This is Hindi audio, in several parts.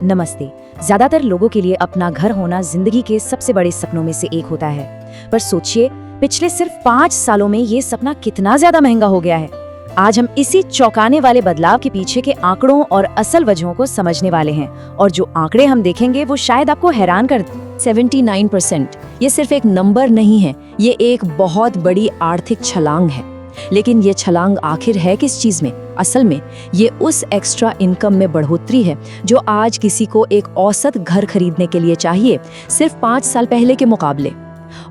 नमस्ते। ज्यादातर लोगों के लिए अपना घर होना जिंदगी के सबसे बड़े सपनों में से एक होता है, पर सोचिए पिछले सिर्फ 5 सालों में ये सपना कितना ज्यादा महंगा हो गया है। आज हम इसी चौंकाने वाले बदलाव के पीछे के आंकड़ों और असल वजहों को समझने वाले हैं, और जो आंकड़े हम देखेंगे वो शायद आपको हैरान कर दें। 79%। ये सिर्फ एक नंबर नहीं है, ये एक बहुत बड़ी आर्थिक छलांग है। लेकिन ये छलांग आखिर है किस चीज में? असल में ये उस एक्स्ट्रा इनकम में बढ़ोतरी है जो आज किसी को एक औसत घर खरीदने के लिए चाहिए, सिर्फ 5 साल पहले के मुकाबले।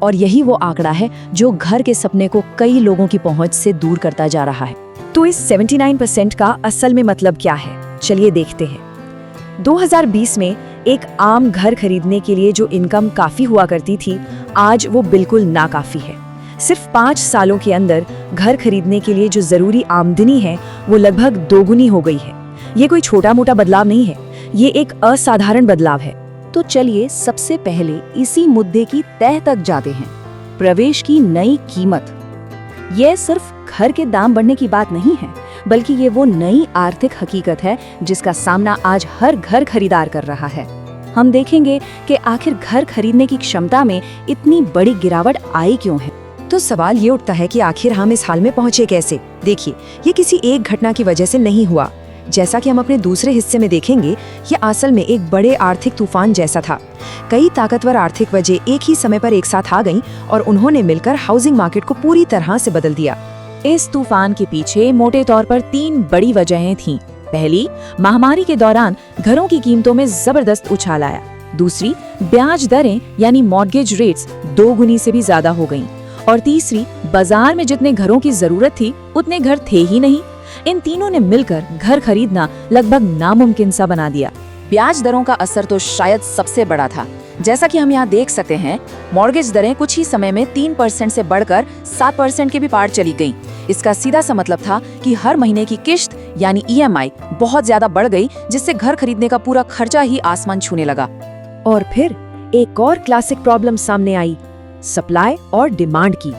और यही वो आंकड़ा है जो घर के सपने को कई लोगों की पहुंच से दूर करता जा रहा है। तो इस 79% का असल में मतलब क्या है, चलिए देखते हैं। 2020 में एक आम घर खरीदने के लिए जो इनकम काफी हुआ करती थी, आज वो बिल्कुल नाकाफी है। सिर्फ 5 सालों के अंदर घर खरीदने के लिए जो जरूरी आमदनी है वो लगभग दोगुनी हो गई है। ये कोई छोटा मोटा बदलाव नहीं है, ये एक असाधारण बदलाव है। तो चलिए सबसे पहले इसी मुद्दे की तह तक जाते हैं। प्रवेश की नई कीमत। यह सिर्फ घर के दाम बढ़ने की बात नहीं है, बल्कि ये वो नई आर्थिक हकीकत है जिसका सामना आज हर घर खरीदार कर रहा है। हम देखेंगे कि आखिर घर खरीदने की क्षमता में इतनी बड़ी गिरावट आई क्यों है। तो सवाल ये उठता है कि आखिर हम इस हाल में पहुंचे कैसे। देखिए, ये किसी एक घटना की वजह से नहीं हुआ। जैसा कि हम अपने दूसरे हिस्से में देखेंगे, ये असल में एक बड़े आर्थिक तूफान जैसा था। कई ताकतवर आर्थिक वजह एक ही समय पर एक साथ आ गईं और उन्होंने मिलकर हाउसिंग मार्केट को पूरी तरह से बदल दिया। इस तूफान के पीछे मोटे तौर पर 3 बड़ी वजहें थीं। पहली, महामारी के दौरान घरों की कीमतों में जबरदस्त उछाल आया। दूसरी, ब्याज दरें यानी मॉर्गेज रेट्स 2 गुनी से भी ज्यादा हो गईं। और तीसरी, बाजार में जितने घरों की जरूरत थी उतने घर थे ही नहीं। इन तीनों ने मिलकर घर खरीदना लगभग नामुमकिन सा बना दिया। ब्याज दरों का असर तो शायद सबसे बड़ा था। जैसा कि हम यहाँ देख सकते हैं, मॉर्गेज दरें कुछ ही समय में 3% से बढ़कर 7% के भी पार चली गईं। इसका सीधा सा मतलब था कि हर महीने की किश्त यानी EMI बहुत ज्यादा बढ़ गई, जिससे घर खरीदने का पूरा खर्चा ही आसमान छूने लगा। और फिर एक और क्लासिक प्रॉब्लम सामने आई, सप्लाई और डिमांड की।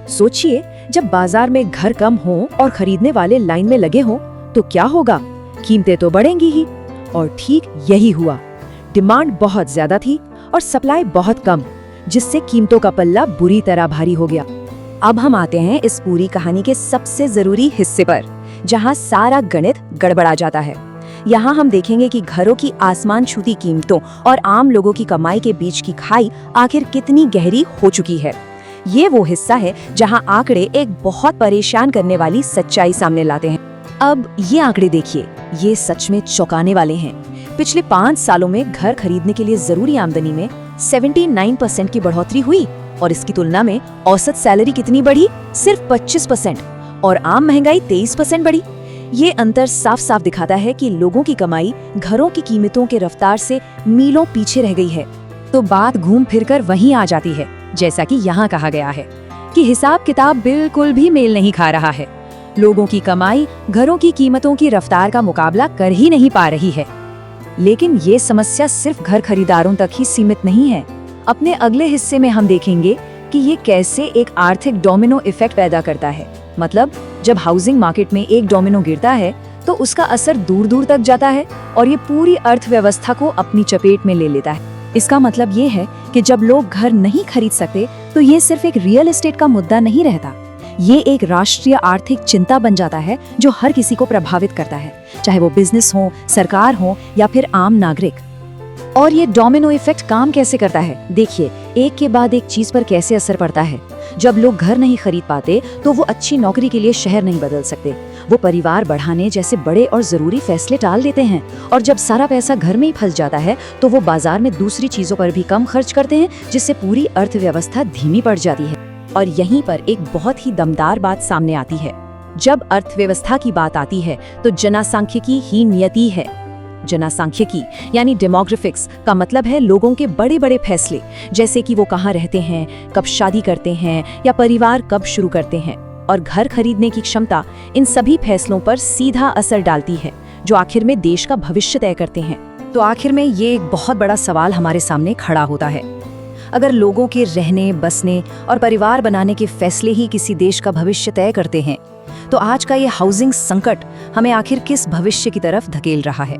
सोचिए, जब बाजार में घर कम हो और खरीदने वाले लाइन में लगे हों तो क्या होगा? कीमतें तो बढ़ेंगी ही। और ठीक यही हुआ। डिमांड बहुत ज्यादा थी और सप्लाई बहुत कम, जिससे कीमतों का पल्ला बुरी तरह भारी हो गया। अब हम आते हैं इस पूरी कहानी के सबसे जरूरी हिस्से पर, जहां सारा गणित गड़बड़ा जाता है। यहाँ हम देखेंगे कि घरों की आसमान छूती कीमतों और आम लोगों की कमाई के बीच की खाई आखिर कितनी गहरी हो चुकी है। ये वो हिस्सा है जहाँ आंकड़े एक बहुत परेशान करने वाली सच्चाई सामने लाते हैं। अब ये आंकड़े देखिए, ये सच में चौंकाने वाले हैं। पिछले 5 सालों में घर खरीदने के लिए जरूरी आमदनी में 79% की बढ़ोतरी हुई, और इसकी तुलना में औसत सैलरी कितनी बढ़ी? सिर्फ 25%। और आम महंगाई 23% बढ़ी। ये अंतर साफ साफ दिखाता है कि लोगों की कमाई घरों की कीमतों के रफ्तार से मीलों पीछे रह गई है। तो बात घूम फिरकर वहीं आ जाती है, जैसा कि यहाँ कहा गया है, कि हिसाब किताब बिल्कुल भी मेल नहीं खा रहा है। लोगों की कमाई घरों की कीमतों की रफ्तार का मुकाबला कर ही नहीं पा रही है। लेकिन ये समस्या सिर्फ घर खरीदारों तक ही सीमित नहीं है। अपने अगले हिस्से में हम देखेंगे कि ये कैसे एक आर्थिक डोमिनो इफेक्ट पैदा करता है। मतलब, जब हाउसिंग मार्केट में एक डोमिनो गिरता है तो उसका असर दूर दूर तक जाता है और ये पूरी अर्थव्यवस्था को अपनी चपेट में ले लेता है। इसका मतलब ये है कि जब लोग घर नहीं खरीद सकते तो ये सिर्फ एक रियल एस्टेट का मुद्दा नहीं रहता, ये एक राष्ट्रीय आर्थिक चिंता बन जाता है जो हर किसी को प्रभावित करता है, चाहे वो बिजनेस हो, सरकार हो या फिर आम नागरिक। और ये डोमिनो इफेक्ट काम कैसे करता है? देखिए, एक के बाद एक चीज पर कैसे असर पड़ता है। जब लोग घर नहीं खरीद पाते तो वो अच्छी नौकरी के लिए शहर नहीं बदल सकते, वो परिवार बढ़ाने जैसे बड़े और जरूरी फैसले टाल देते हैं। और जब सारा पैसा घर में ही फंस जाता है तो वो बाजार में दूसरी चीजों पर भी कम खर्च करते हैं, जिससे पूरी अर्थव्यवस्था धीमी पड़ जाती है। और यहीं पर एक बहुत ही दमदार बात सामने आती है। जब अर्थव्यवस्था की बात आती है तो जनसांख्यिकी ही नियति है। जनसांख्यिकी यानी डेमोग्राफिक्स का मतलब है लोगों के बड़े बड़े फैसले, जैसे कि वो कहाँ रहते हैं, कब शादी करते हैं या परिवार कब शुरू करते हैं। और घर खरीदने की क्षमता इन सभी फैसलों पर सीधा असर डालती है, जो आखिर में देश का भविष्य तय करते हैं। तो आखिर में ये एक बहुत बड़ा सवाल हमारे सामने खड़ा होता है। अगर लोगों के रहने, बसने और परिवार बनाने के फैसले ही किसी देश का भविष्य तय करते हैं, तो आज का ये हाउसिंग संकट हमें आखिर किस भविष्य की तरफ धकेल रहा है?